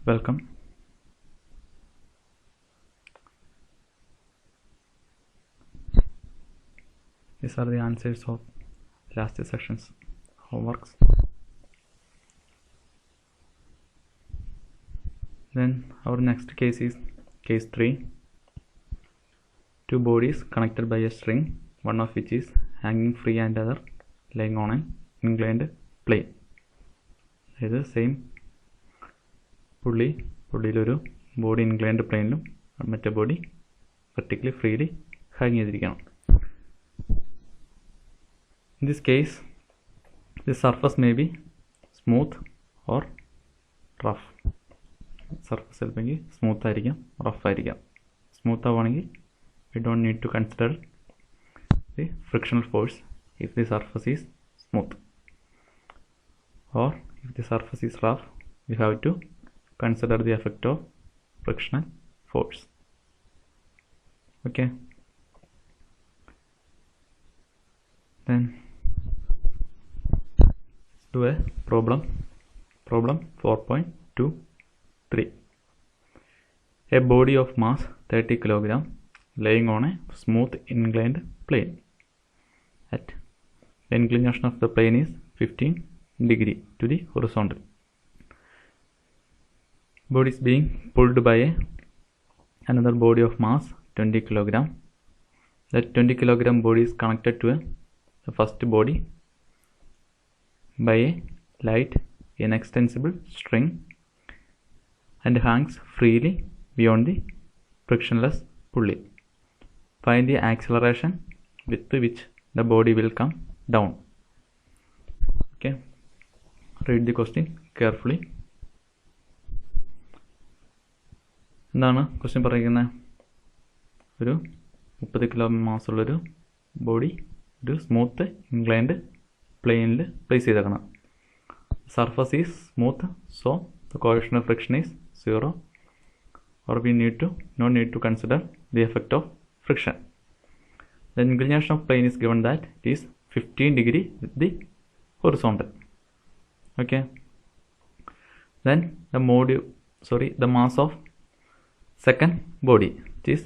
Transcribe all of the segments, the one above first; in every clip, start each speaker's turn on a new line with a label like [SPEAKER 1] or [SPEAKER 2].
[SPEAKER 1] Welcome. These are the answers of last section's homeworks. Then our next case is case 3. Two bodies connected by a string, one of which is hanging free and other lying on an inclined plane. This is same പുള്ളിയിലൊരു body inclined പ്ലെയിനിലും മറ്റേ body vertically freely hang ചെയ്തിരിക്കണം. In this case, the surface may be smooth or rough. Surface ചിലപ്പോൾ smooth ആയിരിക്കാം, rough ആയിരിക്കാം. Smooth ആവുകയാണെങ്കിൽ we don't need to consider the frictional force if the surface is smooth, or if the surface is rough we have to consider the effect of frictional force. Okay, then let's do a problem 4.23. A body of mass 30 kg laying on a smooth inclined plane. At the inclination of the plane is 15 degree to the horizontal. Body is being pulled by another body of mass 20 kg. That 20 kg body is connected to the first body by a light inextensible string and hangs freely beyond the frictionless pulley. Find the acceleration with which the body will come down. Okay, read the question carefully. എന്താണ് question പറയുന്നത്? ഒരു 30 kilo മാസുള്ളൊരു body ഒരു smooth inclined പ്ലെയിനിൽ place ചെയ്തേക്കണം. Surface is smooth, so the coefficient of friction is 0, or we no need to consider the effect of friction. The inclination of plane is given that it is 15 degree with the horizontal. Okay, then the mass of second body, it is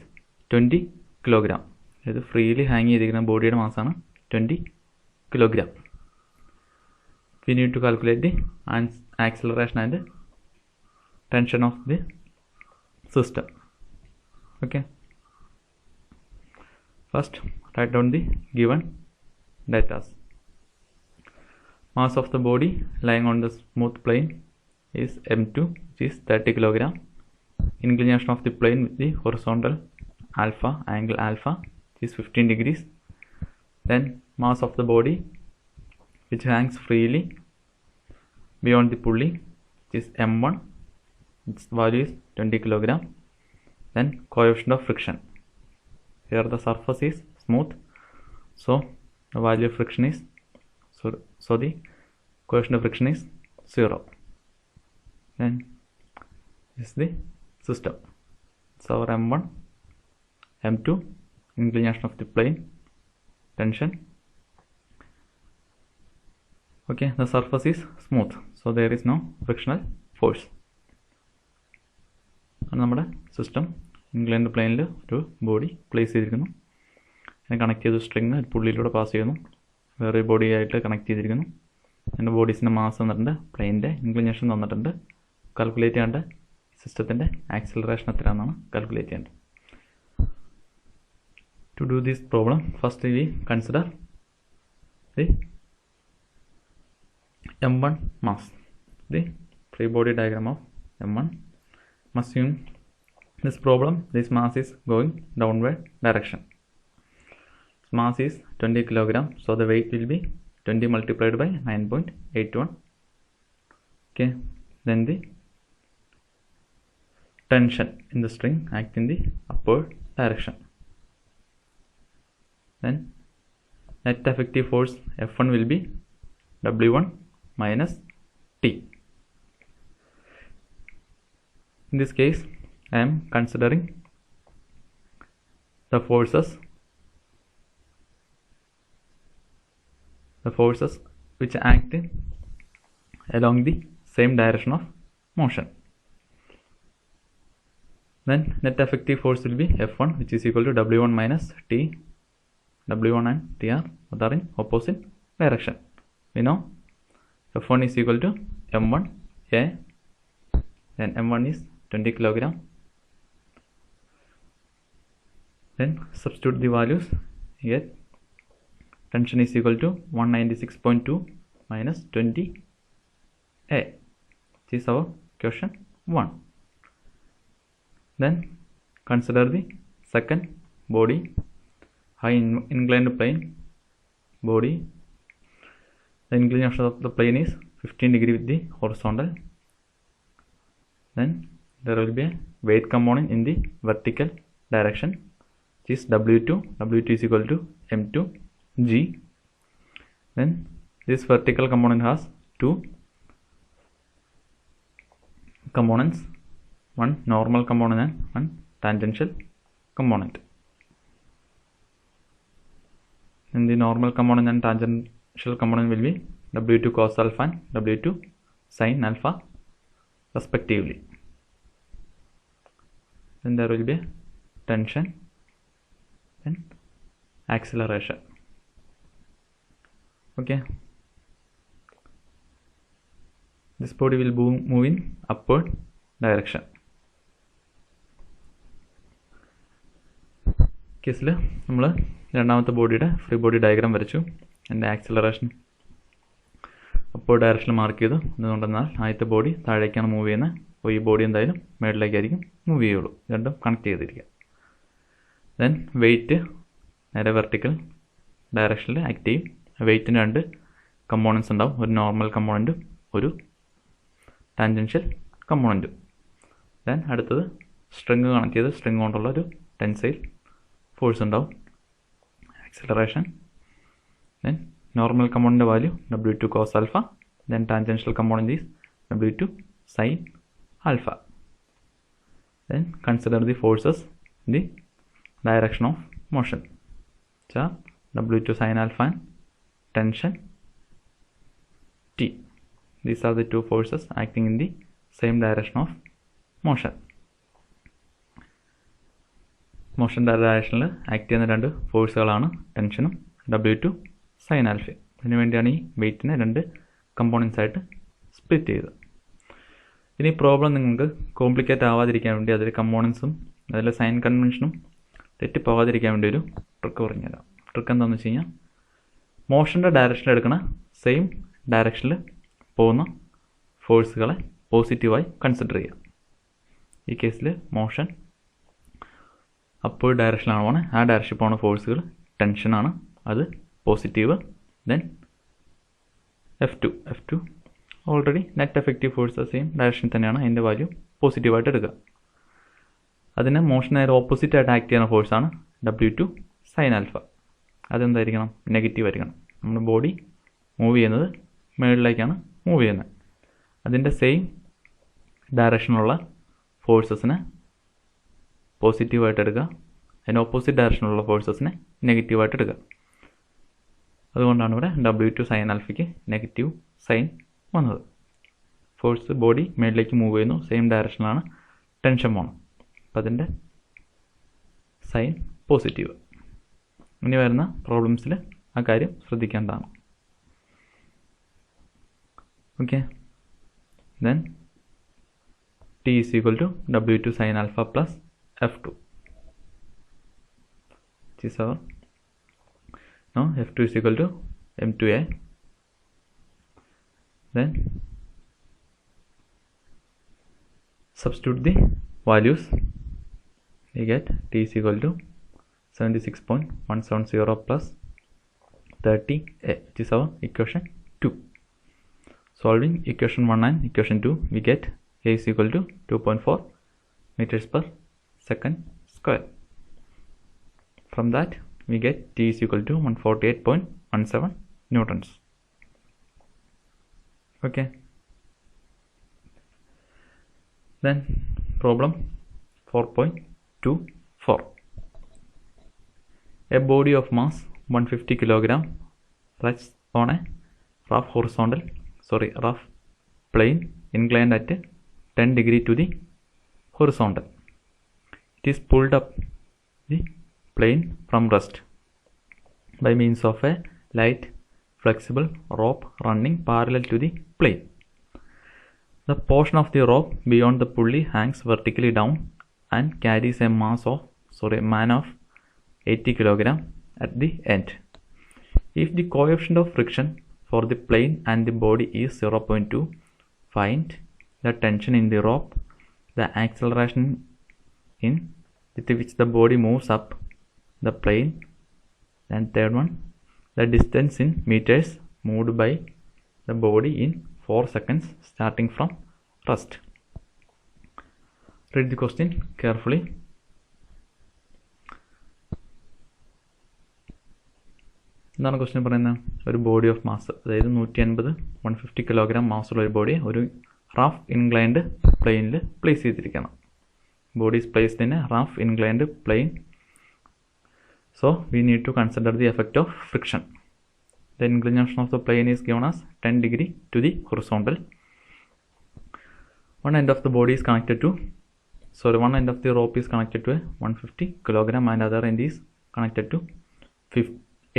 [SPEAKER 1] 20 kg. ഇത് freely hang ചെയ്തിരിക്കുന്ന ബോഡിയുടെ മാസാണ് 20 kg. We need to calculate the acceleration and tension of the system. Okay, first write down the given data. Mass of the body lying on the smooth plane is m2, which is 30 kg. Inclination of the plane with the horizontal angle alpha is 15 degrees. Then mass of the body which hangs freely beyond the pulley is m1, its value is 20 kg. Then coefficient of friction, here the surface is smooth, so the value of friction is so the coefficient of friction is 0. Then this is the system. So our m1, m2, inclination of the plane, tension. Okay, the surface is smooth, so there is no frictional force. നമ്മുടെ system inclined പ്ലെയിനിൽ ഒരു body place ചെയ്തിരിക്കുന്നു. അതിനെ connect ചെയ്ത string പുള്ളിയിലൂടെ pass ചെയ്യുന്നു, വേറെ body ആയിട്ട് connect ചെയ്തിരിക്കുന്നു. അതിൻ്റെ ബോഡീസിൻ്റെ മാസ് തന്നിട്ടുണ്ട്, പ്ലെയിനിൻ്റെ ഇൻക്ലിനേഷൻ തന്നിട്ടുണ്ട്. കാൽക്കുലേറ്റ് ചെയ്യേണ്ട സിസ്റ്റത്തിൻ്റെ ആക്സിലറേഷൻ എത്രയാണെന്നാണ് കാൽക്കുലേറ്റ് ചെയ്യേണ്ടത്. To do this problem, first we consider the m1 mass, the free body diagram of m1. Assume this problem, this mass is going downward direction. Mass is 20 kg, so the weight will be 20 multiplied by 9.81. Okay, then the tension in the string act in the upward direction. Then net effective force F1 will be W1 minus T. In this case I am considering the forces which act along the same direction of motion. Then net effective force will be F1, which is equal to W1 minus T. W1 and T are in opposite direction. We know F1 is equal to M1 A, then M1 is 20 kilogram. Then substitute the values. Here tension is equal to 196.2 minus 20 A. This is our question 1. Then consider the second body, high inclined plane body. The inclination of the plane is 15 degree with the horizontal. Then there will be a weight component in the vertical direction, which is W2. W2 is equal to M2 G. Then this vertical component has two components, one normal component and one tangential component. And the normal component and tangential component will be W2 cos alpha and W2 sin alpha respectively. Then there will be tension and acceleration. Okay, this body will move in upward direction. കേസിൽ നമ്മൾ രണ്ടാമത്തെ ബോഡിയുടെ free body diagram വരച്ചു. എൻ്റെ acceleration അപ്പോൾ ഡയറക്ഷനിൽ mark ചെയ്തു. എന്തുകൊണ്ടെന്നാൽ ആദ്യത്തെ ബോഡി താഴേക്കാണ് മൂവ് ചെയ്യുന്നത്, അപ്പോൾ ഈ ബോഡി എന്തായാലും മേളിലേക്കായിരിക്കും മൂവ് ചെയ്യുള്ളൂ. രണ്ടും കണക്ട് ചെയ്തിരിക്കുക. ദെൻ വെയിറ്റ് നേരെ വെർട്ടിക്കൽ ഡയറക്ഷനിൽ ആക്ട് ചെയ്യും. വെയിറ്റിന് രണ്ട് കമ്പോണൻസ് ഉണ്ടാവും, ഒരു നോർമൽ കമ്പോണൻറ്റും ഒരു ടാൻജൻഷ്യൽ കമ്പോണൻറ്റും. ദെൻ അടുത്തത് സ്ട്രിങ് കണക്ട് ചെയ്ത് സ്ട്രിങ് കൊണ്ടുള്ള ഒരു ടെൻസൈൽ ഫോഴ്സ് ഉണ്ടാവും, acceleration. Then normal component value W2 cos alpha, then tangential component is W2 sin alpha. Then consider the forces in the direction of motion, which are W2 sin alpha and tension T. These are the two forces acting in the same direction of motion. Motion ഡയറക്ഷനിൽ act ചെയ്യുന്ന രണ്ട് ഫോഴ്സുകളാണ് ടെൻഷനും W2 sine alpha. അതിനു വേണ്ടിയാണ് ഈ വെയിറ്റിനെ രണ്ട് components ആയിട്ട് split ചെയ്തത്. ഇനി പ്രോബ്ലം നിങ്ങൾക്ക് കോംപ്ലിക്കേറ്റ് ആവാതിരിക്കാൻ വേണ്ടി അതിൽ കമ്പോണൻസും അതിലെ സൈൻ കൺവെൻഷനും തെറ്റിപ്പോകാതിരിക്കാൻ വേണ്ടി ഒരു ട്രിക്ക് പറഞ്ഞുതരാം. ട്രിക്ക് എന്താണെന്ന് വെച്ച് കഴിഞ്ഞാൽ, മോഷൻ്റെ ഡയറക്ഷനിൽ എടുക്കുന്ന സെയിം ഡയറക്ഷനിൽ പോകുന്ന ഫോഴ്സുകളെ പോസിറ്റീവായി കൺസിഡർ ചെയ്യുക. ഈ കേസിൽ മോഷൻ അപ്പോൾ ഡയറക്ഷനിലാണ് പോകുന്നത്, ആ ഡയറക്ഷനിൽ പോകുന്ന ഫോഴ്സുകൾ ടെൻഷനാണ്, അത് positive. Then F2 already net effective force same direction തന്നെയാണ്, അതിൻ്റെ വാല്യൂ പോസിറ്റീവായിട്ട് എടുക്കുക. അതിന് മോഷൻ നേരെ ഓപ്പോസിറ്റായിട്ട് ആക്ട് ചെയ്യുന്ന ഫോഴ്സാണ് W2 സൈൻ ആൽഫ. അതെന്തായിരിക്കണം? നെഗറ്റീവ് ആയിരിക്കണം. നമ്മുടെ ബോഡി മൂവ് ചെയ്യുന്നത് മുകളിലേക്കാണ് മൂവ് ചെയ്യുന്നത്, അതിൻ്റെ സെയിം ഡയറക്ഷനുള്ള ഫോഴ്സസിനെ പോസിറ്റീവായിട്ട് എടുക്കുക, അതിന് ഓപ്പോസിറ്റ് ഡയറക്ഷനിലുള്ള ഫോഴ്സസിനെ നെഗറ്റീവായിട്ട് എടുക്കുക. അതുകൊണ്ടാണ് ഇവിടെ W2 സൈൻ ആൽഫയ്ക്ക് നെഗറ്റീവ് സൈൻ വന്നത്. ഫോഴ്സ് ബോഡി മേളിലേക്ക് മൂവ് ചെയ്യുന്നു, സെയിം ഡയറക്ഷനിലാണ് ടെൻഷൻ പോകണം, അപ്പം അതിൻ്റെ സൈൻ പോസിറ്റീവ്. ഇനി വരുന്ന പ്രോബ്ലംസിൽ ആ കാര്യം ശ്രദ്ധിക്കേണ്ടതാണ്. Okay, then T is equal to W2 sin alpha plus F2. This is our, now F2 is equal to M2A. Then substitute the values. We get T is equal to 76.170 plus 30A, which is our equation 2. Solving equation 1 and equation 2, we get A is equal to 2.4 meters per second square. From that we get T is equal to 148.17 newtons. Okay, then problem 4.24. A body of mass 150 kilogram rests on a rough plane inclined at 10 degree to the horizontal. it is pulled up the plane from rest by means of a light flexible rope running parallel to the plane. The portion of the rope beyond the pulley hangs vertically down and carries a man of 80 kg at the end. If the coefficient of friction for the plane and the body is 0.2, find the tension in the rope, the acceleration with which the body moves up the plane, and third one, the distance in meters moved by the body in 4 seconds starting from rest. Read the question carefully. എന്താണ് question പറയുന്നത്? ഒരു body of mass, അതായത് 150 kilogram മാസുള്ള ഒരു body ഒരു rough inclined പ്ലെയിനിൽ place ചെയ്തിരിക്കണം. Body is placed in A rough inclined plane. So we need to consider the effect of friction. The inclination of the plane is given as 10 degree to the horizontal. One end of the body is connected to, one end of the rope is connected to a 150 kilogram and other end is connected to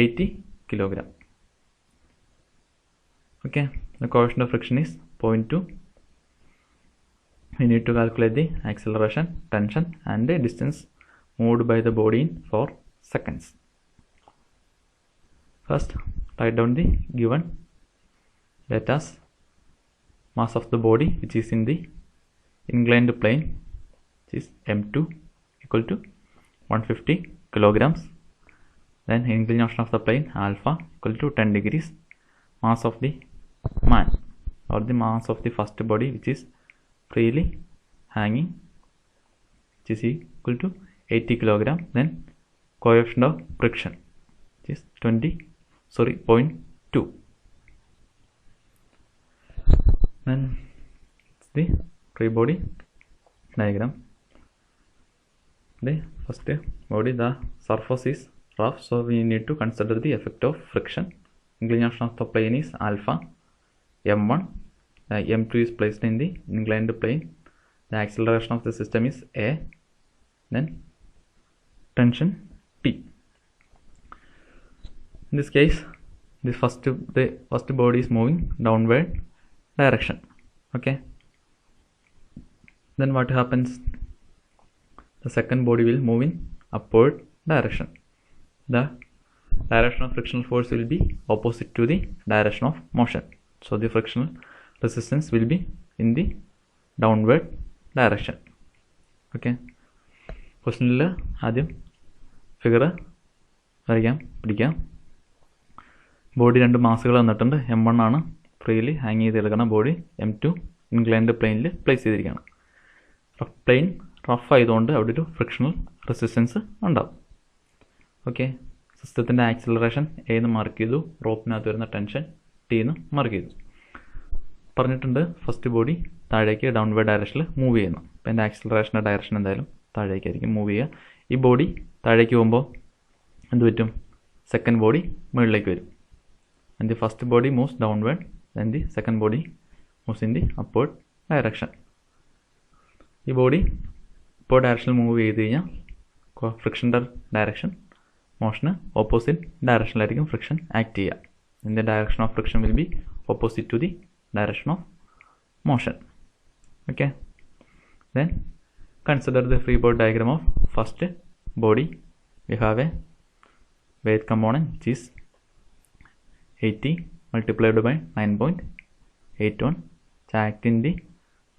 [SPEAKER 1] 80 kilogram. Okay, the coefficient of friction is 0.2. We need to calculate the acceleration, tension and the distance moved by the body in 4 seconds. First, write down the given datas. Mass of the body which is in the inclined plane, which is m2 equal to 150 kilograms. Then inclination of the plane alpha equal to 10 degrees. Mass of the man or the mass of the first body which is freely hanging, which is equal to 80 kilogram. Then coefficient of friction, which is 0.2. Then it's the free body diagram. The first body, the surface is rough, so we need to consider the effect of friction. Inclination of the plane is alpha m1. M2 is placed in the inclined plane. The acceleration of the system is a. Then tension T. In this case, the first body is moving downward direction. Okay. Then what happens? The second body will move in upward direction. The direction of frictional force will be opposite to the direction of motion. So the frictional resistance will be in the downward direction. Okay. Question ആദ്യം figure പിടിക്കാം. Body രണ്ട് മാസുകൾ തന്നിട്ടുണ്ട്. m1 ആണ് freely hang ചെയ്തെടുക്കണം. Body m2 inclined പ്ലെയിനിൽ place ചെയ്തിരിക്കുകയാണ്. Plain rough ആയതുകൊണ്ട് അവിടെ ഒരു ഫ്രിക്ഷണൽ റെസിസ്റ്റൻസ് ഉണ്ടാവും. ഓക്കെ. സിസ്റ്റത്തിൻ്റെ ആക്സിലറേഷൻ എന്ന് മാർക്ക് ചെയ്തു. റോപ്പിനകത്ത് വരുന്ന ടെൻഷൻ ടി എന്ന് മാർക്ക് ചെയ്തു. പറഞ്ഞിട്ടുണ്ട് ഫസ്റ്റ് ബോഡി താഴേക്ക് ഡൗൺവേർഡ് ഡയറക്ഷനിൽ മൂവ് ചെയ്യുന്നു. അപ്പോൾ എൻ്റെ ആക്സിലറേഷൻ്റെ ഡയറക്ഷൻ എന്തായാലും താഴേക്കായിരിക്കും മൂവ് ചെയ്യുക. ഈ ബോഡി താഴേക്ക് പോകുമ്പോൾ എന്ത് പറ്റും? സെക്കൻഡ് ബോഡി മുകളിലേക്ക് വരും. And the first body moves downward, then the second body moves in the upward direction. ഈ ബോഡി അപ്വേർഡ് ഡയറക്ഷനിൽ മൂവ് ചെയ്ത് കഴിഞ്ഞാൽ ഫ്രിക്ഷൻ്റെ ഡയറക്ഷൻ മോഷന് ഓപ്പോസിറ്റ് ഡയറക്ഷനിലായിരിക്കും ഫ്രിക്ഷൻ ആക്ട് ചെയ്യുക. In the direction of friction will be opposite to the direction of motion. Okay. Then consider the free body diagram of first body. We have a weight component which is 80 multiplied by 9.81, which act in the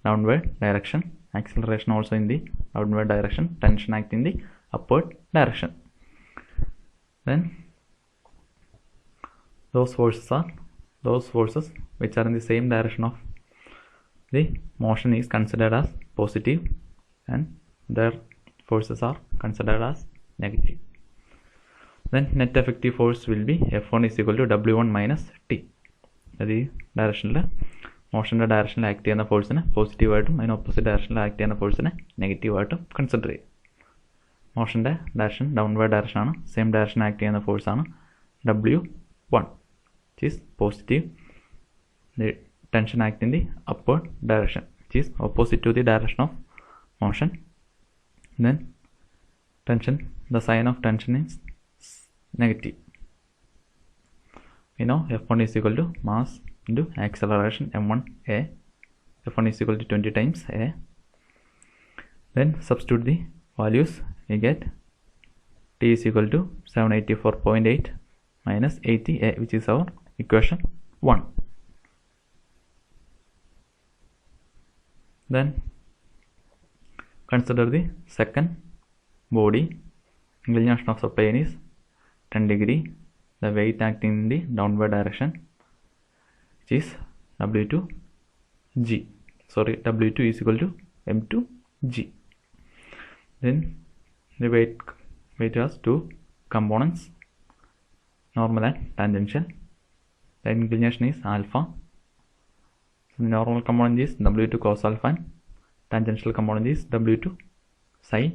[SPEAKER 1] downward direction, acceleration also in the downward direction, tension act in the upward direction. Then those forces which are in the same direction of the motion is considered as positive, and their forces are considered as negative. Then net effective force will be F1 is equal to W1 minus T. That is direction motion direction act ചെയ്യുന്ന ഫോഴ്സിനെ positive ആയിട്ടും അതിന് opposite ഡയറക്ഷനിൽ act ചെയ്യുന്ന ഫോഴ്സിനെ negative ആയിട്ടും consider ചെയ്യും. മോഷൻ്റെ direction downward direction ആണ്. സെയിം ഡയറക്ഷൻ ആക്ട് ചെയ്യുന്ന ഫോഴ്സാണ് W1, which is positive. The tension act in the upward direction, which is opposite to the direction of motion. Then tension, the sign of tension is negative. We know F1 is equal to mass into acceleration m1a. F1 is equal to 20 times a. Then substitute the values. We get T is equal to 784.8 minus 80a, which is our equation 1. Then consider the second body. Inclination of the plane is 10 degree. The weight acting in the downward direction, which is W2G. Sorry, W2 is equal to M2G. Then the weight has two components, normal and tangential. The inclination is alpha. So the normal component is W2 cos alpha and tangential component is W2 sin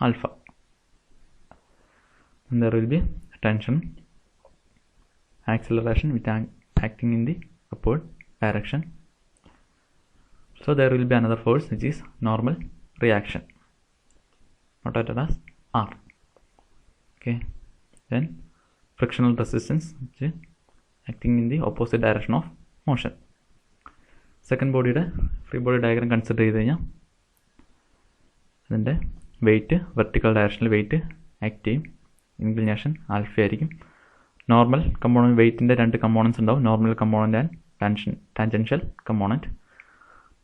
[SPEAKER 1] alpha. And there will be tension, acceleration with acting in the upward direction. So there will be another force, which is normal reaction, notated as R. Okay. Then frictional resistance, which is acting in the opposite direction of motion. Second body free body diagram consider ചെയ്ത് കഴിഞ്ഞാൽ അതിൻ്റെ wait vertical ഡയറക്ഷനിൽ wait act ചെയ്യും. Inclination alpha ആയിരിക്കും. Normal component വെയിറ്റിൻ്റെ രണ്ട് components ഉണ്ടാവും, normal component and tangential component.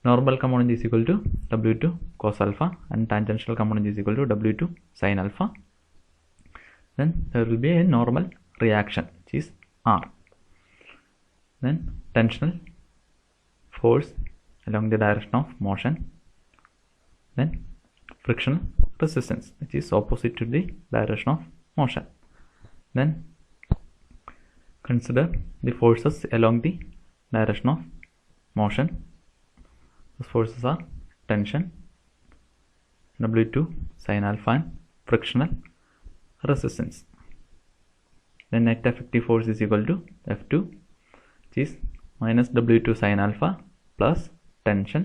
[SPEAKER 1] Normal component is equal to W2 cos alpha and tangential component is equal to W2 sin alpha. Then there will be a normal reaction, which is R. Then tensional force along the direction of motion. Then frictional resistance, which is opposite to the direction of motion. Then consider the forces along the direction of motion. Those forces are tension, W2 sin alpha and frictional resistance. The net effective force is equal to F2, which is minus W2 sin alpha plus tension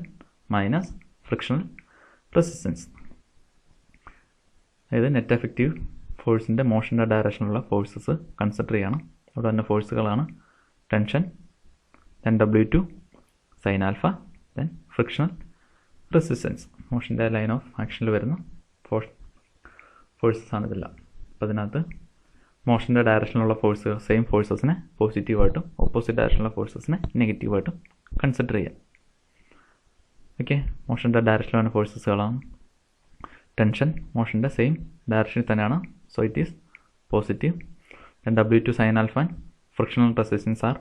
[SPEAKER 1] minus frictional resistance. അതായത് net effective ഫോഴ്സിൻ്റെ മോഷൻ്റെ ഡയറക്ഷനിലുള്ള forces consider ചെയ്യണം. അവിടെ തന്നെ ഫോഴ്സുകളാണ് tension, then W2 sin alpha, then frictional resistance. മോഷൻ്റെ line of ആക്ഷനിൽ വരുന്ന ഫോഴ്സസ് ആണ് ഇതെല്ലാം. അപ്പോൾ അതിനകത്ത് മോഷൻ്റെ ഡയറക്ഷനിലുള്ള ഫോഴ്സ് സെയിം ഫോഴ്സസിനെ പോസിറ്റീവായിട്ടും ഓപ്പോസിറ്റ് ഡയറക്ഷനിലുള്ള ഫോഴ്സസിനെ നെഗറ്റീവായിട്ടും കൺസിഡർ ചെയ്യാം. ഓക്കെ, മോഷൻ്റെ ഡയറക്ഷനിലാണ് ഫോഴ്സസുകളാണ്. ടെൻഷൻ മോഷൻ്റെ സെയിം ഡയറക്ഷനിൽ തന്നെയാണ്, so it is positive. Then W2 sin alpha and frictional resistance are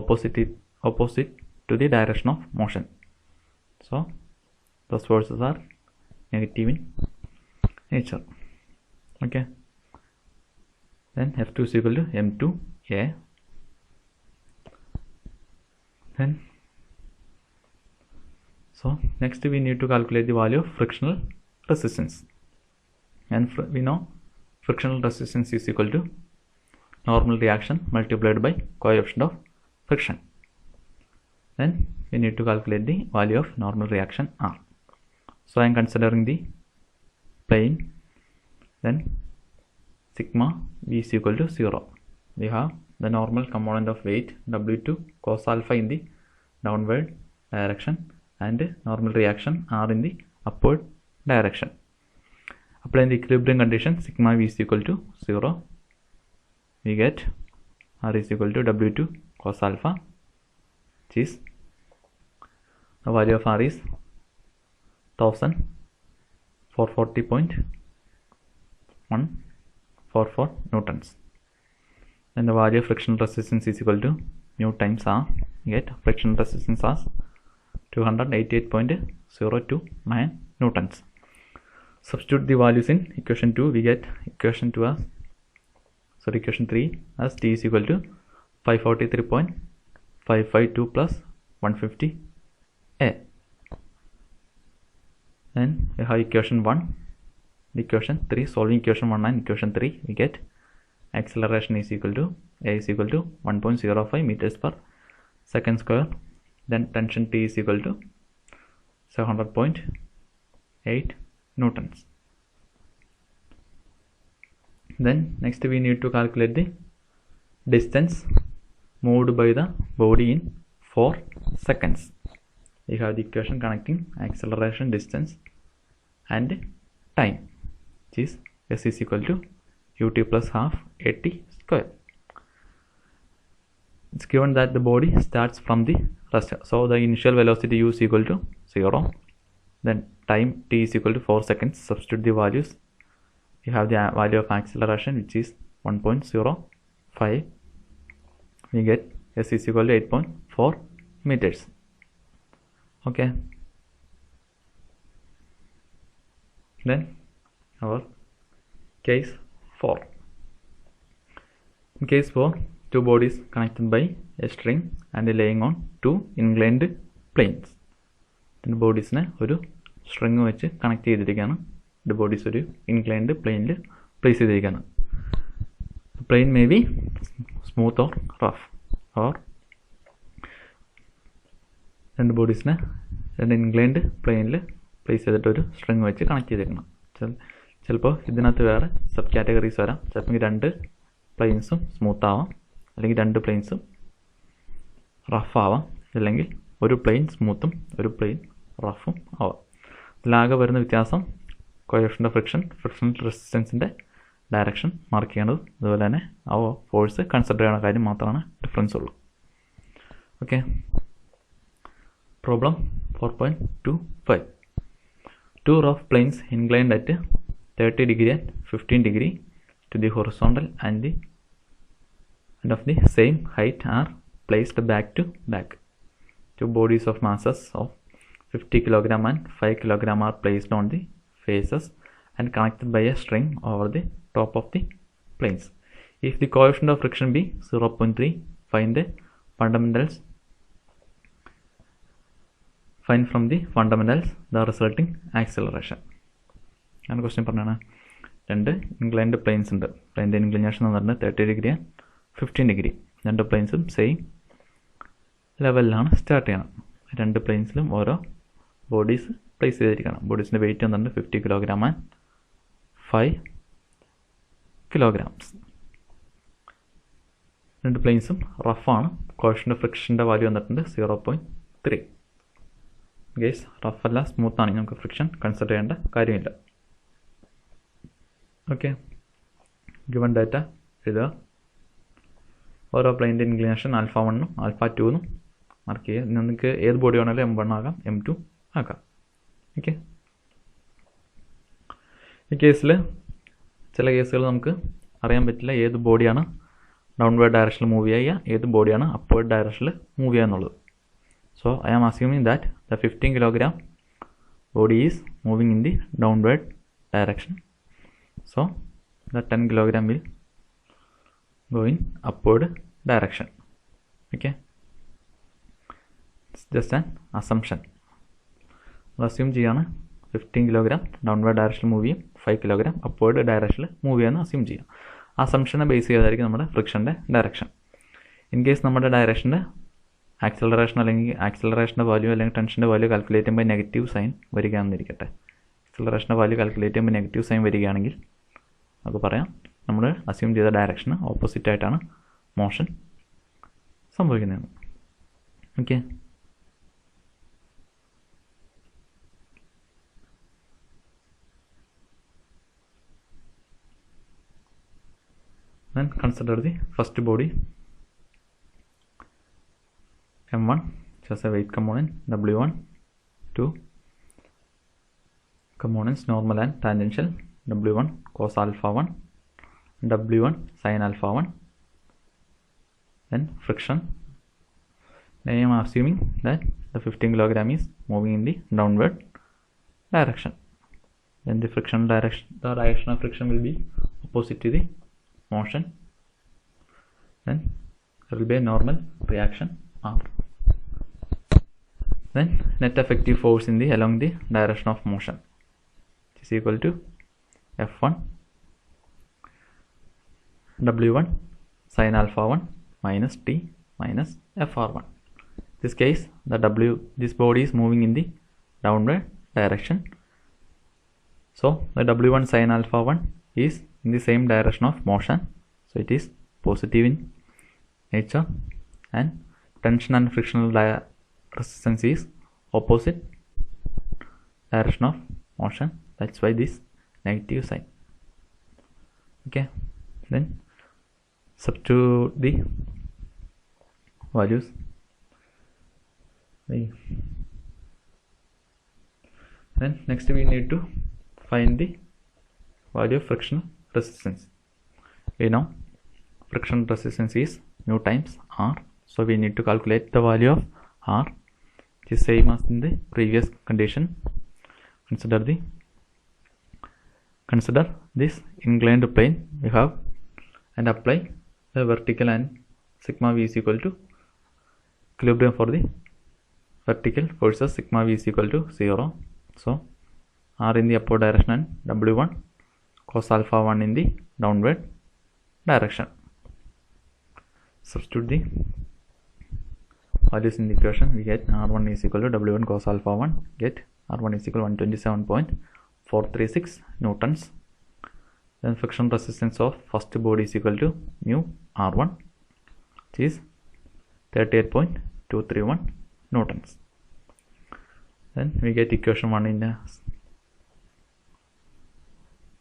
[SPEAKER 1] opposite to the direction of motion. So those forces are negative in nature. Okay. Then F2 is equal to M2A. Then so next we need to calculate the value of frictional resistance. And we know frictional resistance is equal to normal reaction multiplied by coefficient of friction. Then we need to calculate the value of normal reaction R. So I am considering the plane. Then sigma V is equal to 0. We have the normal component of weight W2 cos alpha in the downward direction and normal reaction R in the upward direction. Applying the equilibrium condition, sigma V is equal to 0. We get R is equal to W2 cos alpha, which is the value of R is 1440.144 newtons. Then the value of frictional resistance is equal to mu times R. We get frictional resistance as 288.029 newtons. Substitute the values in equation 2. We get equation 3 as T is equal to 543.552 plus 150 A. Then we have equation 1, equation 3, solving equation 1 and equation 3, we get acceleration is equal to A is equal to 1.05 meters per second square. Then tension T is equal to 700.8 newtons. Then next we need to calculate the distance moved by the body in 4 seconds. We have the equation connecting acceleration, distance and time, which is s is equal to ut plus half at square. It's given that the body starts from the rest, so the initial velocity u is equal to 0, then time t is equal to 4 seconds. Substitute the values. You have the value of acceleration, which is 1.05. We get s is equal to 8.4 meters. Okay, then our case 4. In case 4, two bodies connected by a string and laying on two inclined planes. രണ്ട് ബോഡീസിനെ ഒരു string വെച്ച് connect ചെയ്തിരിക്കുകയാണ്. രണ്ട് bodies ഒരു inclined പ്ലെയിനിൽ place ചെയ്തിരിക്കുകയാണ്. Plane may be smooth or rough, or രണ്ട് ബോഡീസിനെ രണ്ട് ഇൻക്ലൈൻഡ് പ്ലെയിനിൽ പ്ലേസ് ചെയ്തിട്ട് ഒരു സ്ട്രിങ് വെച്ച് കണക്ട് ചെയ്തിരിക്കണം. ചിലപ്പോൾ ഇതിനകത്ത് വേറെ സബ് കാറ്റഗറീസ് വരാം. ചിലപ്പോൾ രണ്ട് പ്ലെയിൻസും സ്മൂത്ത് ആവാം, അല്ലെങ്കിൽ രണ്ട് പ്ലെയിൻസും റഫ് ആവാം, അല്ലെങ്കിൽ ഒരു പ്ലെയിൻ സ്മൂത്തും ഒരു പ്ലെയിൻ റഫും ആവാം. ഇതിലാകെ വരുന്ന വ്യത്യാസം കോഎഫിഷ്യന്റ് ഓഫ് ഫ്രിക്ഷൻ, ഫ്രിക്ഷണൽ റെസിസ്റ്റൻസിൻ്റെ ഡയറക്ഷൻ മാർക്ക് ചെയ്യേണ്ടത്, അതുപോലെ തന്നെ ആ ഫോഴ്സ് കൺസിഡർ ചെയ്യുന്ന കാര്യം മാത്രമാണ് ഡിഫറൻസ് ഉള്ളൂ. Okay, problem 4.25. Two rough planes inclined at 30 degree and 15 degree to the horizontal and of the same height are placed back to back. Two bodies of masses of 50 kg and 5 kg are placed on the faces and connected by a string over the top of the planes. If the coefficient of friction be 0.3, find from the fundamentals the resulting acceleration. ആണ് question പറഞ്ഞാണ്. രണ്ട് inclined planes ഉണ്ട്. പ്ലെയിൻ്റെ inclination എന്ന് പറഞ്ഞാൽ 30 degree and 15 degree. രണ്ട് പ്ലെയിൻസും same ലെവലിലാണ് start ചെയ്യണം. രണ്ട് പ്ലെയിൻസിലും ഓരോ ബോഡീസ് പ്ലേസ് ചെയ്തിരിക്കണം. ബോഡീസിൻ്റെ വെയിറ്റ് എന്ന് പറഞ്ഞാൽ 50 kg ആൻഡ് 5 kg. രണ്ട് പ്ലെയിൻസും റഫാണ്. കോഎഫിഷ്യന്റ് ഓഫ് ഫ്രിക്ഷൻ്റെ വാല്യൂ വന്നിട്ടുണ്ട് 0.3. ഗേസ് റഫ് അല്ല, സ്മൂത്ത് ആണെങ്കിൽ നമുക്ക് ഫ്രിക്ഷൻ കൺസിഡർ ചെയ്യേണ്ട കാര്യമില്ല. ഓക്കെ, ഗിവൺ ഡാറ്റ എഴുതുക. ഓരോ പ്ലെയിൻ്റെ ഇൻക്ലിനേഷൻ ആൽഫ 1 ആൽഫ 2 മാർക്ക് ചെയ്യുക. നിങ്ങൾക്ക് ഏത് ബോഡി വേണമെങ്കിലും M1 ആകാം, M2 ആക്കാം. ഓക്കെ, ഈ കേസിൽ ചില കേസുകൾ നമുക്ക് അറിയാൻ പറ്റില്ല ഏത് ബോഡിയാണ് ഡൗൺവേർഡ് ഡയറക്ഷനിൽ മൂവ് ചെയ്യുക, ഏത് ബോഡിയാണ് അപ്വേർഡ് ഡയറക്ഷനിൽ മൂവ് ചെയ്യുക എന്നുള്ളത്. So I am assuming that the 15 kg body is moving in the downward direction. So the 10 kg will go in upward direction. Okay, it's just an assumption. Assume ചെയ്യാണ് 15 kg downward direction move ചെയ്യും, 5 kg upward direction move ചെയ്യുമെന്ന് assume ചെയ്യാം. അസംഷനെ base ചെയ്തായിരിക്കും നമ്മുടെ ഫ്രിക്ഷൻ്റെ direction. In case നമ്മുടെ ഡയറക്ഷൻ്റെ acceleration അല്ലെങ്കിൽ ആക്സിലറേഷൻ്റെ value അല്ലെങ്കിൽ ടെൻഷൻ്റെ value calculate ചെയ്യുമ്പോൾ negative sign വരികയാണെന്നിരിക്കട്ടെ. ആക്സിലറേഷൻ്റെ value calculate ചെയ്യുമ്പോൾ നെഗറ്റീവ് സൈൻ വരികയാണെങ്കിൽ നമുക്ക് പറയാം നമ്മൾ അസ്യൂം ചെയ്ത ഡയറക്ഷന് ഓപ്പോസിറ്റ് ആയിട്ടാണ് മോഷൻ സംഭവിക്കുന്നത്. Okay, then consider the first body M1, which has a weight component, W1, two components normal and tangential, W1 cos alpha 1, W1 sin alpha 1. Then friction. Now I am assuming that the 15 kg is moving in the downward direction. Then the friction direction, the direction of friction will be opposite to the motion. Then there will be a normal reaction R. Then net effective force in the along the direction of motion is equal to F1 W1 sin alpha 1 minus T minus FR1. This case this body is moving in the downward direction, so the W1 sin alpha 1 is in the same direction of motion, so it is positive in nature, and tension and frictional resistance is opposite direction of motion, that's why this negative sign. Okay, then substitute the values. Then next we need to find the value of frictional resistance. We know friction resistance is mu times R, so we need to calculate the value of R, which is same as in the previous condition. Consider this inclined plane we have, and apply the vertical, and sigma v is equal to equilibrium for the vertical forces, sigma v is equal to 0. So R in the upward direction and W1 cos alpha 1 in the downward direction. Substitute the values in the equation. We get R1 is equal to W1 cos alpha 1, get R1 is equal to 127.436 newtons. Then friction resistance of first body is equal to mu R1, which is 38.231 newtons. Then we get equation 1 in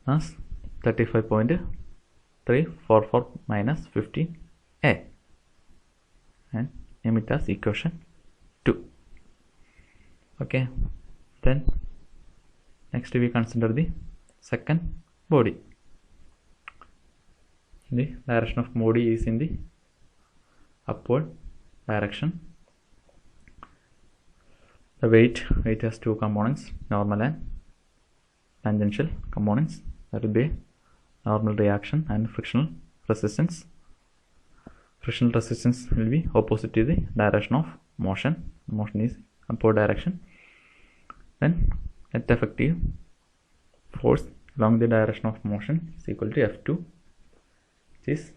[SPEAKER 1] as 35.344 minus 15a, and name it as equation 2. Okay, then next we consider the second body. The direction of body is in the upward direction. The weight has two components, normal and tangential components. That will be normal reaction and frictional resistance. Frictional resistance will be opposite to the direction of motion. Motion is upward direction. Then net effective force along the direction of motion is equal to F2, which is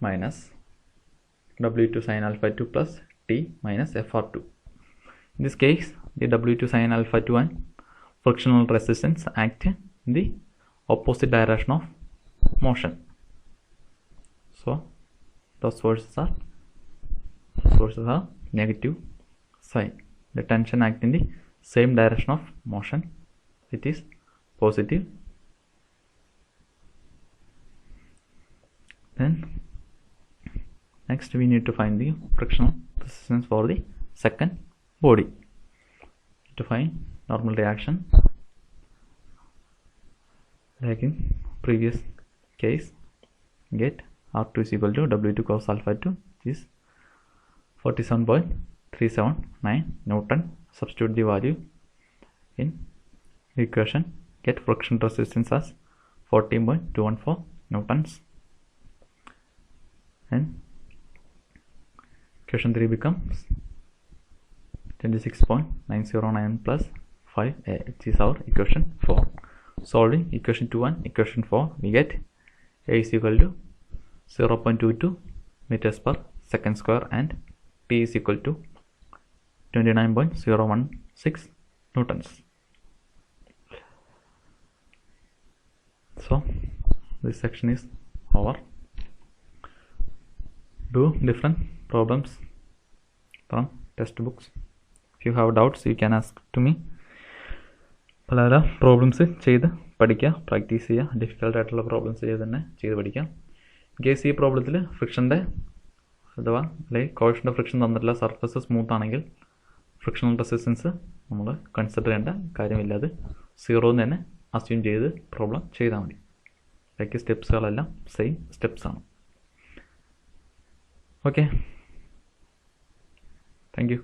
[SPEAKER 1] minus W2 sin alpha 2 plus T minus FR2. In this case, the W2 sin alpha 2 and frictional resistance act in the opposite direction of motion. So those forces are negative sign. The tension act in the same direction of motion, it is positive. Then next we need to find the frictional resistance for the second body. To find normal reaction, like in previous case, get R2 is equal to W2 cos alpha 2, which is 47.379 Newton. Substitute the value in the equation, get friction resistance as 14.214 Newtons, and equation 3 becomes 26.909 plus 5a, which is our equation 4. Solving equation 2 and equation 4, we get a is equal to 0.22 meters per second square and T is equal to 29.016 newtons. So this section is over. Do different problems from textbooks. If you have doubts, you can ask to me. പല problems ചെയ്ത് പഠിക്കുക, practice ചെയ്യുക. ഡിഫിക്കൽട്ടായിട്ടുള്ള problems ചെയ്ത് തന്നെ ചെയ്ത് പഠിക്കാം. Case ഈ പ്രോബ്ലത്തിൽ ഫ്രിക്ഷൻ്റെ അഥവാ അല്ലെങ്കിൽ കോഷ്യൻ്റ് ഫ്രിക്ഷൻ തന്നിട്ടുള്ള സർഫസ് സ്മൂത്ത് ആണെങ്കിൽ ഫ്രിക്ഷണൽ റെസിസ്റ്റൻസ് നമ്മൾ കൺസിഡർ ചെയ്യേണ്ട കാര്യമില്ല. അത് 0 എന്ന് തന്നെ അസ്യൂം ചെയ്ത് പ്രോബ്ലം ചെയ്താൽ മതി. ബാക്കി സ്റ്റെപ്സുകളെല്ലാം സെയിം സ്റ്റെപ്സ് ആണ്. Okay, thank you.